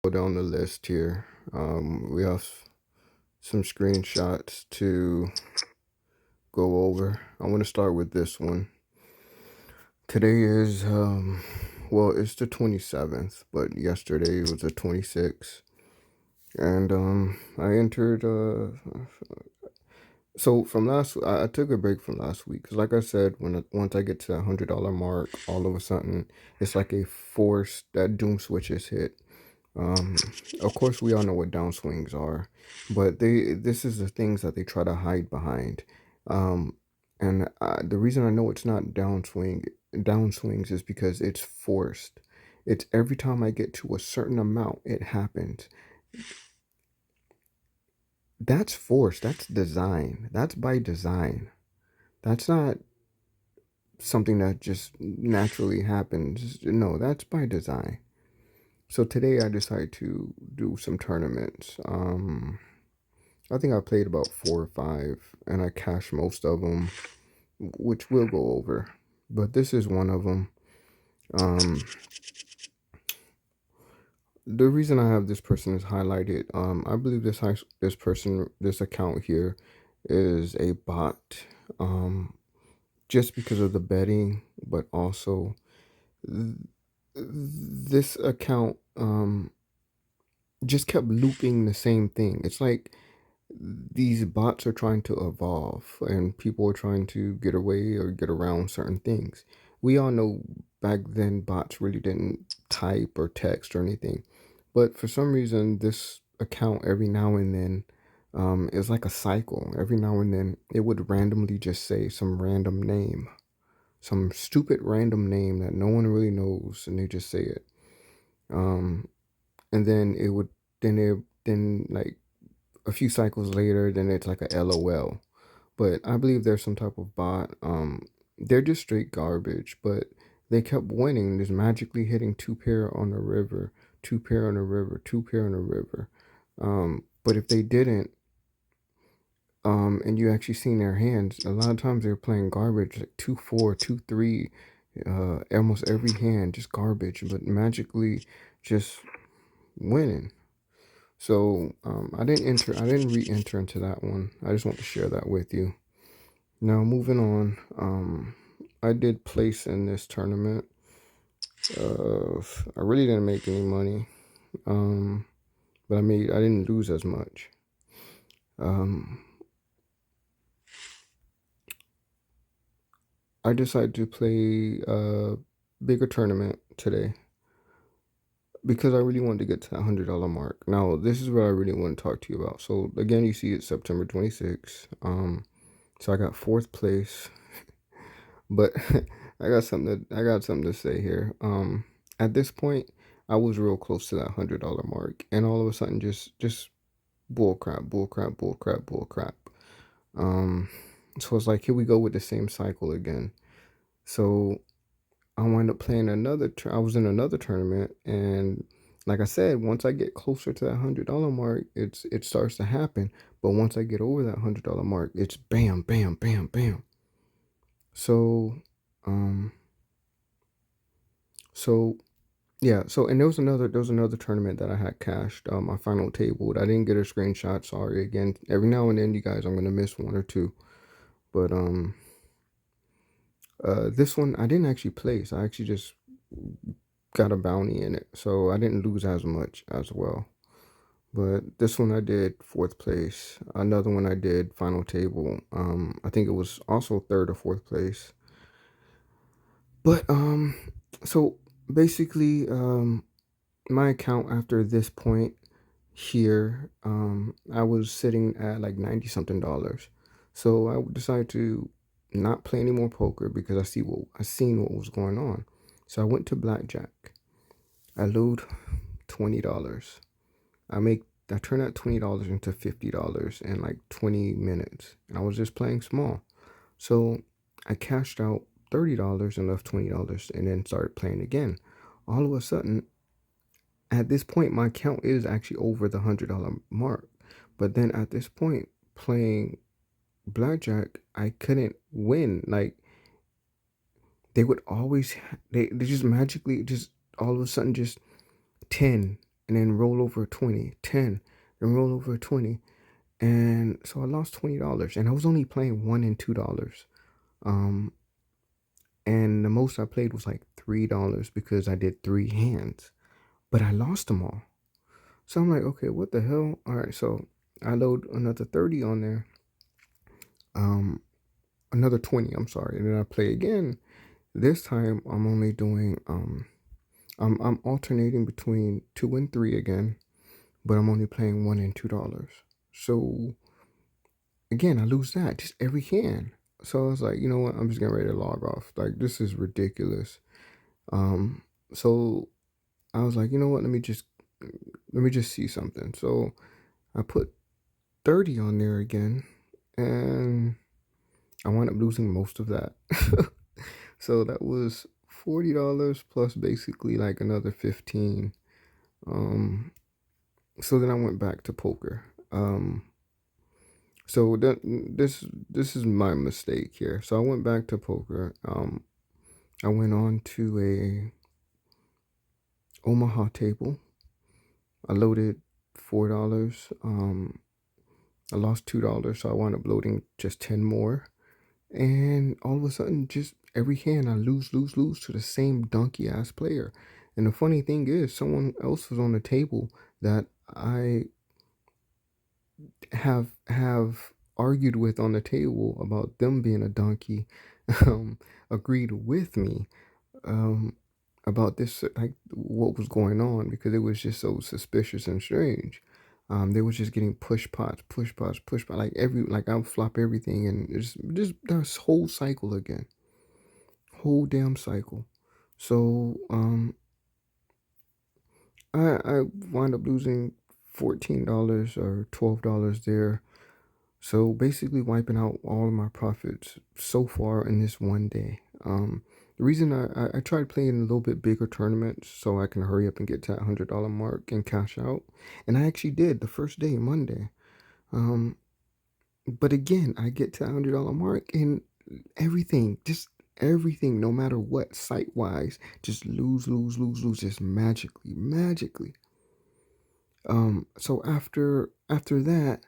Go down the list here. We have some screenshots to go over. I want to start with this one. Today is well, it's the 27th, but yesterday was the 26th. And I entered so from I took a break from last week because, like I said, once I get to that $100 mark, all of a sudden it's like a force that doom switch is hit. Um, of course, we all know what downswings are, but this is the things that they try to hide behind. Um, and the reason I know it's not downswings is because it's forced. It's every time I get to a certain amount, it happens. That's forced. That's design. That's by design. That's not something that just naturally happens. No, that's by design. So today I decided to do some tournaments. I think I played about 4 or 5, and I cashed most of them, which we'll go over. But this is one of them. Um, the reason I have this person is highlighted. I believe this account here, is a bot. Just because of the betting, but also this account just kept looping the same thing. It's like these bots are trying to evolve and people are trying to get away or get around certain things. We all know back then bots really didn't type or text or anything. But for some reason, this account every now and then is like a cycle. Every now and then, it would randomly just say some random name, some stupid random name that no one really knows, and they just say it. Um, and then then like a few cycles later, then it's like a LOL. But I believe there's some type of bot. They're just straight garbage, but they kept winning, just magically hitting two pair on the river, two pair on the river, two pair on the river. But if they didn't, and you actually seen their hands, a lot of times they're playing garbage, like 2-4, 2-3, almost every hand just garbage, but magically just winning. So I didn't re-enter into that one. I just want to share that with you. Now moving on, I did place in this tournament. I really didn't make any money, um, but I didn't lose as much. Um, I decided to play a bigger tournament today because I really wanted to get to that $100 mark. Now this is what I really want to talk to you about. So again, you see it's September 26th. So I got fourth place, but I got something to say here. At this point, I was real close to that $100 mark, and all of a sudden, just bull crap, bull crap, bull crap, bull crap. Um, so it's like here we go with the same cycle again. So I wound up playing I was in another tournament, and like I said, once I get closer to that $100 mark, it starts to happen. But once I get over that $100 mark, it's bam, bam, bam, bam. So, um, so yeah. So and there was another tournament that I had cashed. My final table. I didn't get a screenshot. Sorry again. Every now and then, you guys, I'm gonna miss one or two. But this one I didn't actually place. I actually just got a bounty in it, so I didn't lose as much as well. But this one I did fourth place. Another one I did final table. I think it was also third or fourth place. But so basically, my account after this point here, I was sitting at like 90 something dollars. So I decided to not play any more poker because I seen what was going on. So I went to blackjack. I load $20. I turned that $20 into $50 in like 20 minutes. And I was just playing small. So I cashed out $30 and left $20 and then started playing again. All of a sudden, at this point, my account is actually over the $100 mark. But then at this point, playing blackjack, I couldn't win. Like they would always, they just magically just all of a sudden just 10 and then roll over 20, 10, and roll over 20. And so I lost $20 and I was only playing $1 and $2. Um, and the most I played was like $3 because I did 3 hands, but I lost them all. So I'm like, okay, what the hell? All right, so I load another 30 on there, um, another 20, I'm sorry, and then I play again. This time I'm only doing, I'm alternating between 2 and 3 again, but I'm only playing $1 and $2. So again, I lose that just every hand. So I was like, you know what? I'm just getting ready to log off. Like, this is ridiculous. Um, so I was like, you know what? Let me just see something. So I put 30 on there again, and I wound up losing most of that. So that was $40 plus basically like another 15. Um, so then I went back to poker. So this is my mistake here. So I went back to poker. I went on to a Omaha table. I loaded $4. I lost $2, so I wound up loading just 10 more. And all of a sudden, just every hand I lose, lose, lose to the same donkey ass player. And the funny thing is, someone else was on the table that I have argued with on the table about them being a donkey, um, agreed with me, um, about this, like what was going on, because it was just so suspicious and strange. They were just getting push pots, push pots, push pots, like I would flop everything, and it's just this whole cycle again, whole damn cycle. So I wound up losing $14 or $12 there. So basically wiping out all of my profits so far in this one day. The reason I tried playing a little bit bigger tournaments so I can hurry up and get to that $100 mark and cash out. And I actually did the first day, Monday. Um, but again, I get to that $100 mark and just everything, no matter what, site wise, just lose, lose, lose, lose, just magically, magically. So after that,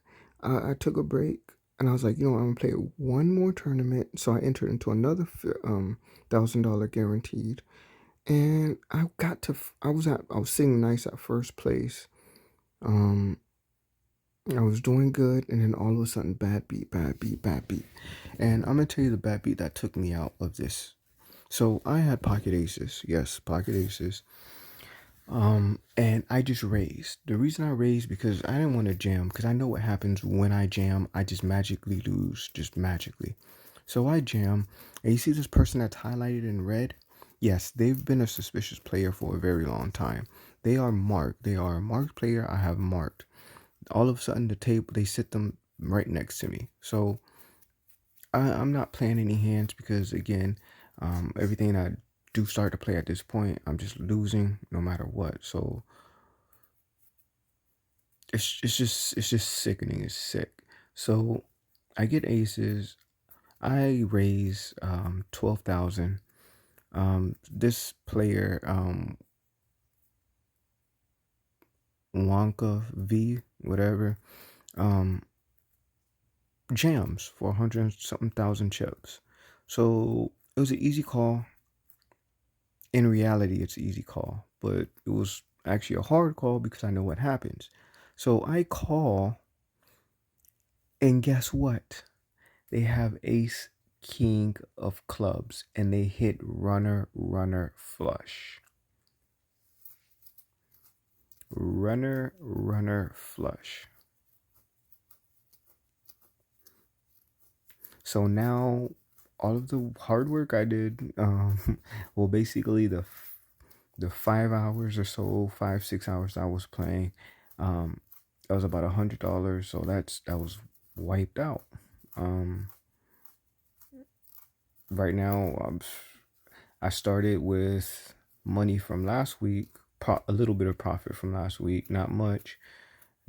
I took a break and I was like, you know, I'm gonna play one more tournament. So I entered into another $1,000 guaranteed, and I was sitting nice at first place. Um, I was doing good, and then all of a sudden, bad beat, bad beat, bad beat, and I'm gonna tell you the bad beat that took me out of this. So I had pocket aces, yes, pocket aces. And I just raised. The reason I raised because I didn't want to jam because I know what happens when I jam. I just magically lose, just magically. So I jam, and you see this person that's highlighted in red? Yes, they've been a suspicious player for a very long time. They are marked. They are a marked player. I have marked. All of a sudden, the table they sit them right next to me. So I'm not playing any hands because again, everything I do start to play at this point, I'm just losing no matter what. So it's just sickening. It's sick. So I get aces. I raise 12,000. This player Wonka V whatever um jams for 100 something thousand chips. So it was an easy call. In reality, it's an easy call, but it was actually a hard call because I know what happens. So I call, and guess what? They have ace king of clubs and they hit runner runner flush. Runner runner flush. So now all of the hard work I did, well, basically the 5 hours or so, 5 6 hours I was playing, that was about $100. So that was wiped out. Right now, I started with money from last week, a little bit of profit from last week, not much.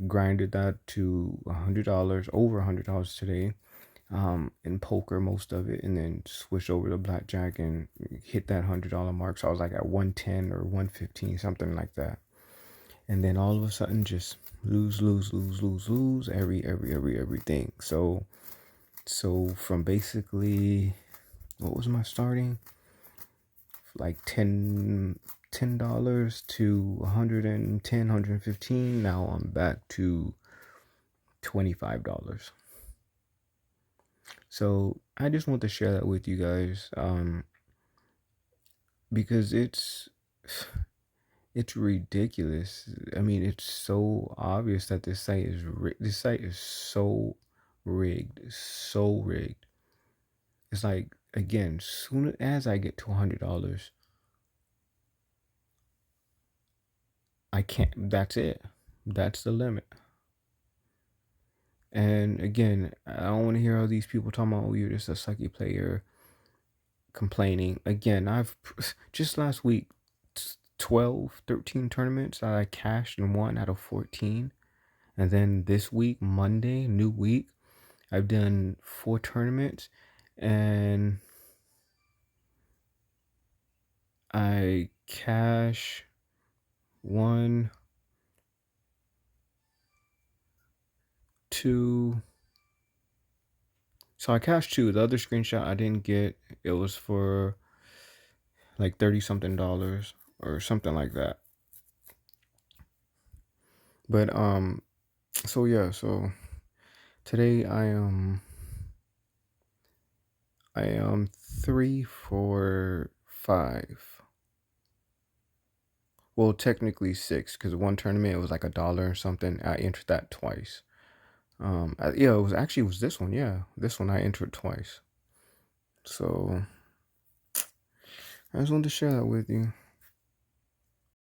Grinded that to $100, over $100 today. In poker, most of it, and then switched over to blackjack and hit that $100 mark. So I was like at 110 or 115, something like that. and then all of a sudden just lose everything. So from basically, what was my starting? Like $10 to 110, 115. Now I'm back to $25. So I just want to share that with you guys, because it's ridiculous. I mean, it's so obvious that this site is so rigged. It's like, again, soon as I get to $100, I can't. That's it. That's the limit. And again, I don't want to hear all these people talking about, oh, you're just a sucky player, complaining. Again, I've just last week, 12, 13 tournaments that I cashed and won out of 14. And then this week, Monday, new week, I've done 4 tournaments and I cash 1, 2. So I cashed 2. The other screenshot I didn't get. It was for like 30 something dollars or something like that. But so yeah, so today I am 3 for 5. Well, technically 6, because one tournament it was like $1 or something. I entered that twice. Yeah, it was this one. Yeah, this one I entered twice. So I just wanted to share that with you.